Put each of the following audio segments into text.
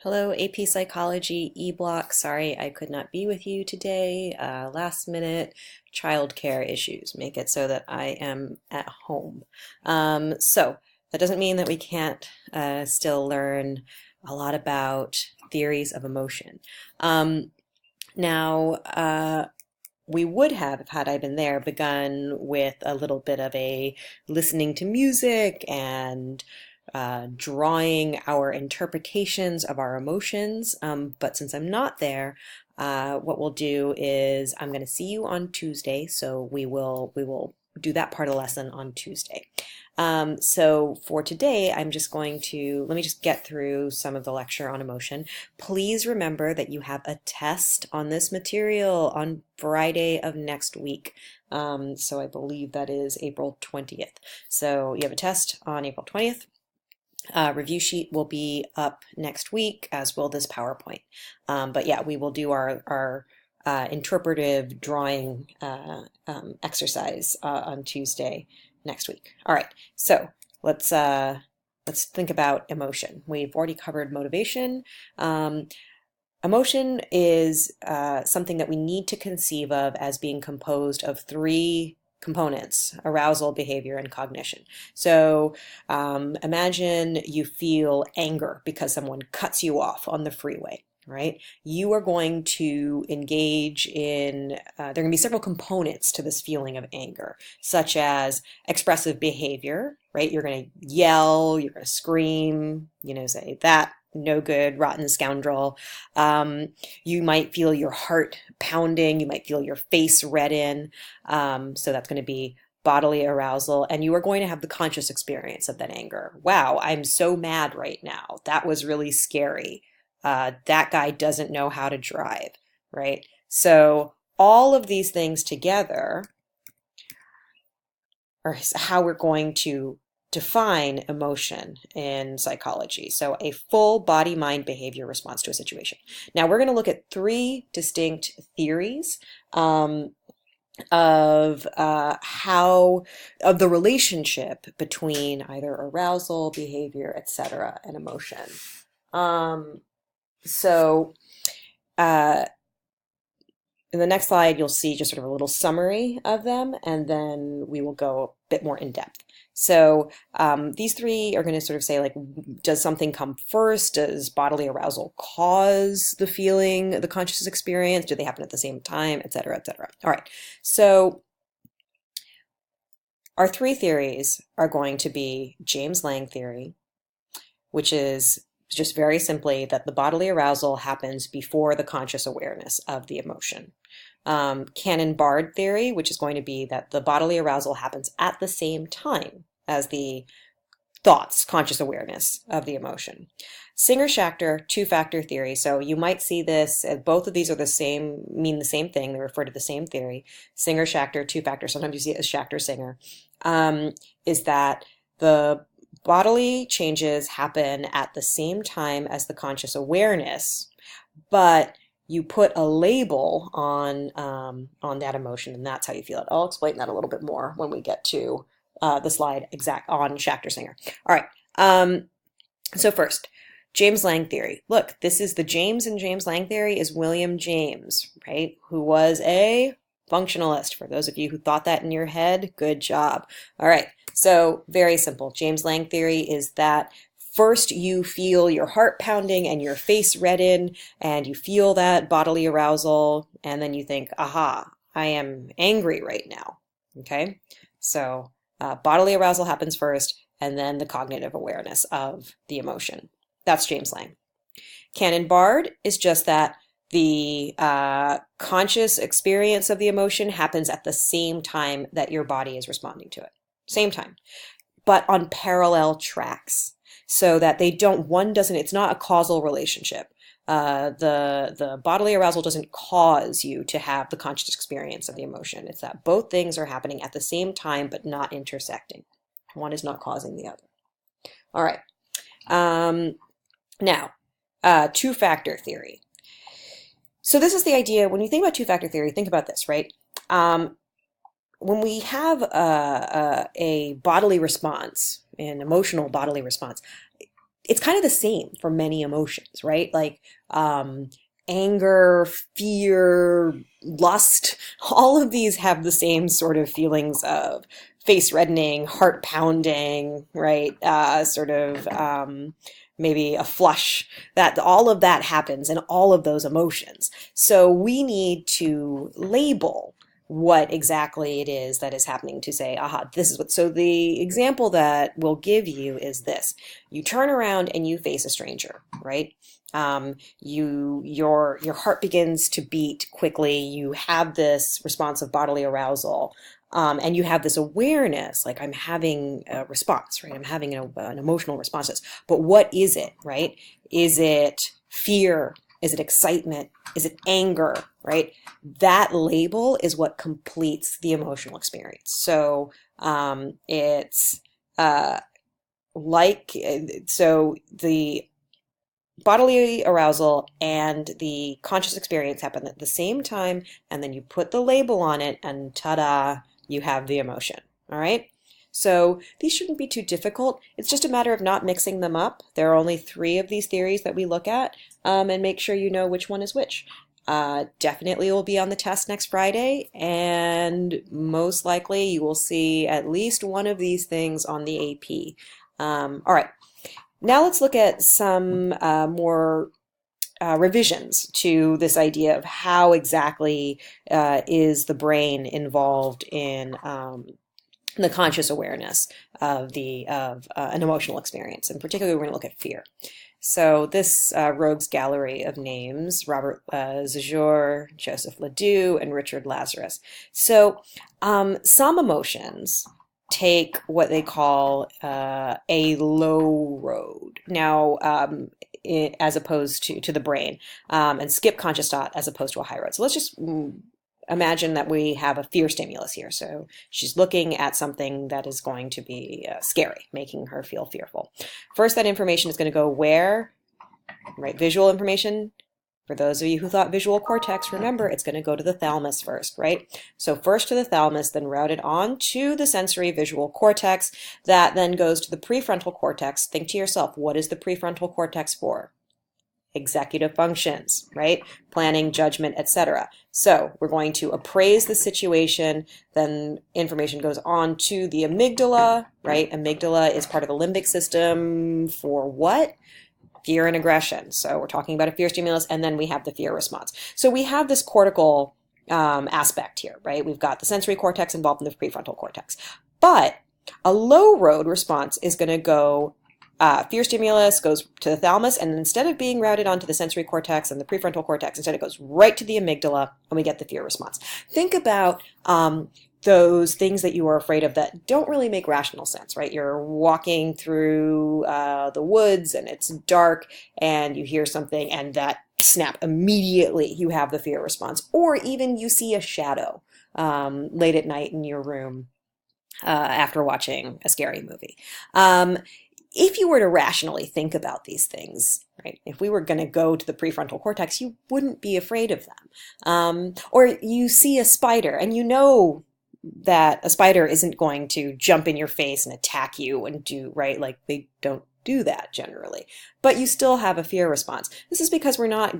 Hello, AP Psychology E-Block. Sorry I could not be with you today. Last minute childcare issues make it so that I am at home. So that doesn't mean that we can't still learn a lot about theories of emotion. Now, we would have, had I been there, begun with a little bit of a listening to music and drawing our interpretations of our emotions. But since I'm not there, what we'll do is I'm going to see you on Tuesday, so we will do that part of the lesson on Tuesday. So for today, I'm just going to, let me just get through some of the lecture on emotion. Please remember that you have a test on this material on Friday of next week. So I believe that is April 20th. So you have a test on April 20th. Review sheet will be up next week, as will this PowerPoint. But yeah, we will do our interpretive drawing exercise on Tuesday next week. All right, so let's think about emotion. We've already covered motivation. Emotion is something that we need to conceive of as being composed of three components: arousal, behavior, and cognition. So imagine you feel anger because someone cuts you off on the freeway, right? You are going to engage in, there are going to be several components to this feeling of anger, such as expressive behavior, right? You're going to yell, you're going to scream, say that no good, rotten scoundrel. You might feel your heart pounding. You might feel your face redden. So that's going to be bodily arousal. And you are going to have the conscious experience of that anger. Wow, I'm so mad right now. That was really scary. That guy doesn't know how to drive, right? So all of these things together are how we're going to define emotion in psychology. So a full body, mind, behavior response to a situation. Now we're going to look at three distinct theories of the relationship between either arousal, behavior, etc., and emotion. So in the next slide, you'll see just sort of a little summary of them, and then we will go a bit more in depth. So these three are going to sort of say, like, does something come first? Does bodily arousal cause the feeling, the conscious experience? Do they happen at the same time, et cetera, et cetera? All right. So our three theories are going to be James Lange theory, which is just very simply that the bodily arousal happens before the conscious awareness of the emotion. Cannon-Bard theory, which is going to be that the bodily arousal happens at the same time as the thoughts, conscious awareness of the emotion. Singer-Schachter two-factor theory. So you might see this, both of these are the same, mean the same thing. They refer to the same theory. Singer-Schachter two-factor. Sometimes you see it as Schachter-Singer. Is that the bodily changes happen at the same time as the conscious awareness, but you put a label on that emotion, and that's how you feel it. I'll explain that a little bit more when we get to the slide exact on Schachter-Singer. All right. So first, James Lange theory. Look, this is the James in James Lange theory is William James, right? Who was a functionalist. For those of you who thought that in your head, good job. All right. So very simple. James Lange theory is that first you feel your heart pounding and your face redden, and you feel that bodily arousal, and then you think, aha, I am angry right now. Okay? So bodily arousal happens first, and then the cognitive awareness of the emotion. That's James Lange. Cannon-Bard is just that the conscious experience of the emotion happens at the same time that your body is responding to it. Same time, but on parallel tracks, so that they don't, one doesn't, it's not a causal relationship. The bodily arousal doesn't cause you to have the conscious experience of the emotion. It's that both things are happening at the same time, but not intersecting. One is not causing the other. All right. Now, two-factor theory. So this is the idea, when you think about two-factor theory, think about this, right? When we have a bodily response, an emotional bodily response, it's kind of the same for many emotions, right? Like anger, fear, lust, all of these have the same sort of feelings of face reddening, heart pounding, right? Sort of maybe a flush. That all of that happens in all of those emotions. So we need to label what exactly it is that is happening to say, aha, this is what. So the example that we'll give you is this. You turn around and you face a stranger, right? Your heart begins to beat quickly. You have this response of bodily arousal, and you have this awareness, like I'm having a response, right? I'm having an emotional response to this. But what is it, right? Is it fear? Is it excitement? Is it anger, right? That label is what completes the emotional experience. So it's uh, so the bodily arousal and the conscious experience happen at the same time, and then you put the label on it, and ta-da, you have the emotion. All right? So these shouldn't be too difficult. It's just a matter of not mixing them up. There are only 3 of these theories that we look at, and make sure you know which one is which. Definitely will be on the test next Friday, and most likely you will see at least one of these things on the AP. All right. Now let's look at some more revisions to this idea of how exactly is the brain involved in the conscious awareness of an emotional experience. And particularly, we're going to look at fear. So this rogues gallery of names: Robert Zajour, Joseph Ledoux, and Richard Lazarus. So some emotions take what they call a low road. Now, as opposed to the brain, and skip conscious thought as opposed to a high road. So let's just imagine that we have a fear stimulus here. So she's looking at something that is going to be scary, making her feel fearful. First, that information is going to go where? Right, visual information. For those of you who thought visual cortex, remember it's going to go to the thalamus first, right? So first to the thalamus, then routed on to the sensory visual cortex. That then goes to the prefrontal cortex. Think to yourself, what is the prefrontal cortex for? Executive functions, right? Planning, judgment, etc. So we're going to appraise the situation, then information goes on to the amygdala, right? Amygdala is part of the limbic system for what? Fear and aggression. So we're talking about a fear stimulus, and then we have the fear response. So we have this cortical aspect here, right? We've got the sensory cortex involved in the prefrontal cortex. But a low road response is going to go, fear stimulus goes to the thalamus, and instead of being routed onto the sensory cortex and the prefrontal cortex, instead it goes right to the amygdala, and we get the fear response. Think about those things that you are afraid of that don't really make rational sense, right? You're walking through the woods and it's dark and you hear something and that snap, immediately you have the fear response. Or even you see a shadow late at night in your room after watching a scary movie. If you were to rationally think about these things, right, if we were going to go to the prefrontal cortex, you wouldn't be afraid of them. Or you see a spider and you know that a spider isn't going to jump in your face and attack you and do, right? Like they don't do that generally, but you still have a fear response. This is because some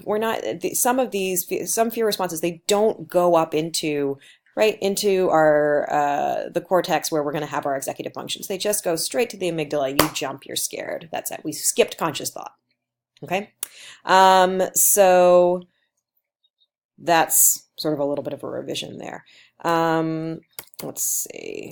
fear responses, they don't go up into, right, into our the cortex where we're going to have our executive functions. They just go straight to the amygdala. You jump, you're scared. That's it. We skipped conscious thought. Okay, so that's sort of a little bit of a revision there. Let's see.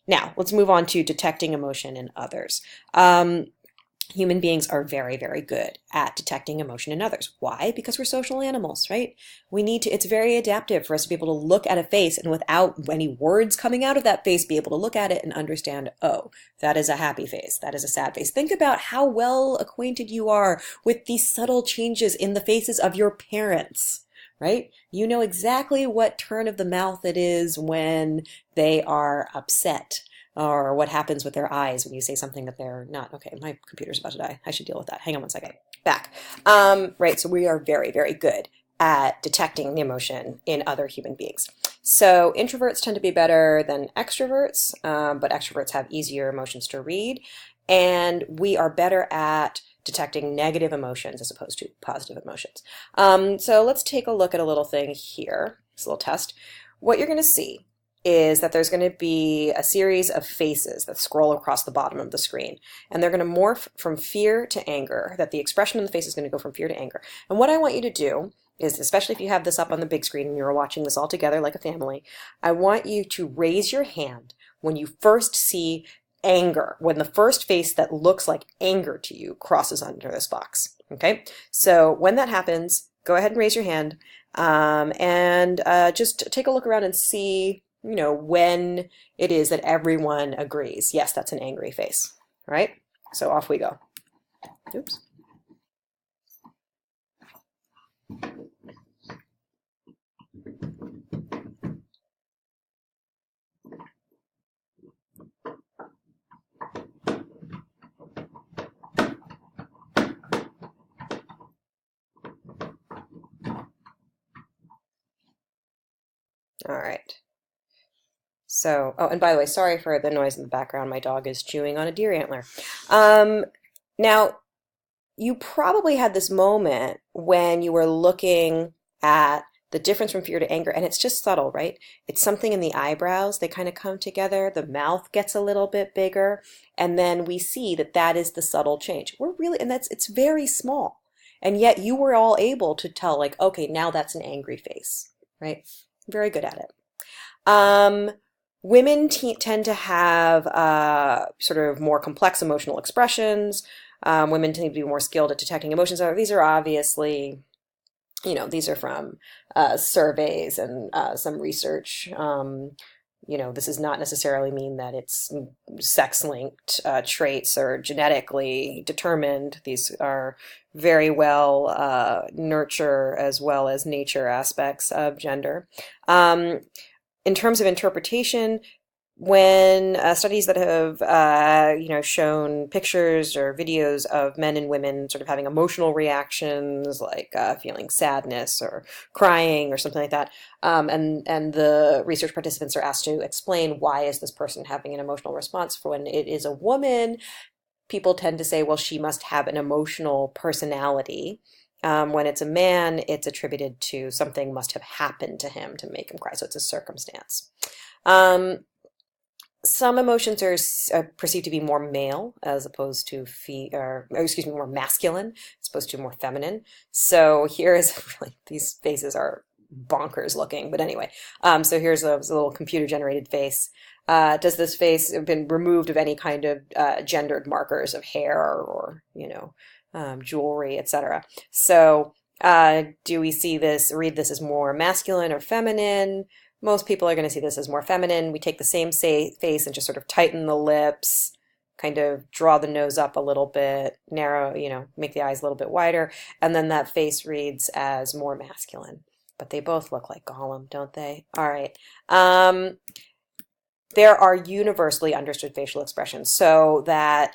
Now, let's move on to detecting emotion in others. Human beings are very, very good at detecting emotion in others. Why? Because we're social animals, right? We need to, it's very adaptive for us to be able to look at a face and without any words coming out of that face, be able to look at it and understand, oh, that is a happy face, that is a sad face. Think about how well acquainted you are with these subtle changes in the faces of your parents, right? You know exactly what turn of the mouth it is when they are upset, or what happens with their eyes when you say something that they're not. Okay, my computer's about to die. I should deal with that. Hang on one second. Back. Right, so we are very, very good at detecting the emotion in other human beings. So introverts tend to be better than extroverts, but extroverts have easier emotions to read. and we are better at detecting negative emotions as opposed to positive emotions. So let's take a look at a little thing here, this little test. What you're going to see is that there's going to be a series of faces that scroll across the bottom of the screen, and they're going to morph from fear to anger, that the expression on the face is going to go from fear to anger. And what I want you to do is, especially if you have this up on the big screen and you're watching this all together like a family, I want you to raise your hand when you first see anger, when the first face that looks like anger to you crosses under this box. Okay, so when that happens, go ahead and raise your hand, and just take a look around and see, when it is that everyone agrees, yes, that's an angry face. All right, so off we go. Oops. All right. So, oh, and by the way, sorry for the noise in the background. My dog is chewing on a deer antler. Now, you probably had this moment when you were looking at the difference from fear to anger, and it's just subtle, right? It's something in the eyebrows. They kind of come together. The mouth gets a little bit bigger, and then we see that that is the subtle change. It's very small. And yet you were all able to tell, like, okay, now that's an angry face, right? Very good at it. Women tend to have sort of more complex emotional expressions. Women tend to be more skilled at detecting emotions. These are obviously, these are from surveys and some research. This does not necessarily mean that it's sex-linked traits or genetically determined. These are very well nurture as well as nature aspects of gender. In terms of interpretation, when studies that have shown pictures or videos of men and women sort of having emotional reactions like feeling sadness or crying or something like that, and the research participants are asked to explain why is this person having an emotional response. For when it is a woman, people tend to say, well, she must have an emotional personality. When it's a man, it's attributed to something must have happened to him to make him cry. So it's a circumstance. Some emotions are perceived to be more male as opposed to more masculine as opposed to more feminine. So here is really, these faces are bonkers looking, but anyway. So here's a little computer generated face. Does this face have been removed of any kind of gendered markers of hair or jewelry, etc.? So do we read this as more masculine or feminine? Most people are going to see this as more feminine. We take the same face and just sort of tighten the lips, kind of draw the nose up a little bit, narrow, make the eyes a little bit wider, and then that face reads as more masculine. But they both look like Gollum, don't they? All right. There are universally understood facial expressions, so that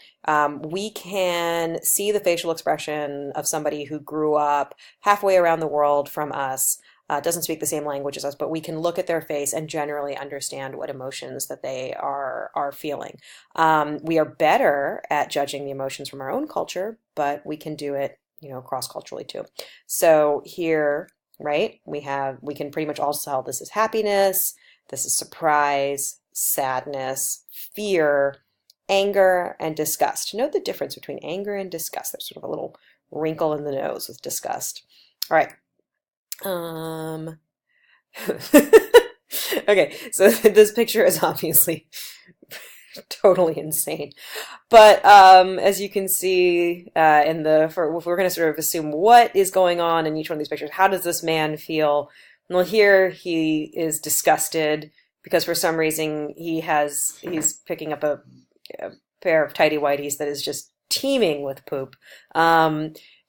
we can see the facial expression of somebody who grew up halfway around the world from us, doesn't speak the same language as us, but we can look at their face and generally understand what emotions that they are feeling. We are better at judging the emotions from our own culture, but we can do it, cross-culturally too. So here, right, we can pretty much all tell this is happiness, this is surprise, sadness, fear, anger, and disgust. Note the difference between anger and disgust. There's sort of a little wrinkle in the nose with disgust. All right. Okay, so this picture is obviously totally insane, but as you can see if we're going to sort of assume what is going on in each one of these pictures, how does this man feel? Well, here he is disgusted because for some reason he's picking up a pair of tighty whities that is just teeming with poop.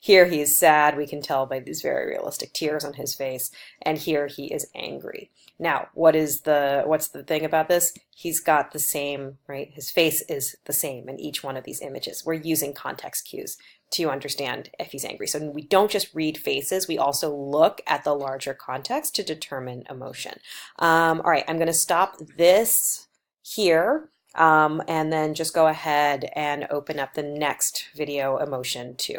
Here he is sad, we can tell by these very realistic tears on his face, and here he is angry. Now, what's the thing about this? He's got the same, right? His face is the same in each one of these images. We're using context cues to understand if he's angry. So we don't just read faces, we also look at the larger context to determine emotion. All right, I'm going to stop this here. And then just go ahead and open up the next video emotion 2.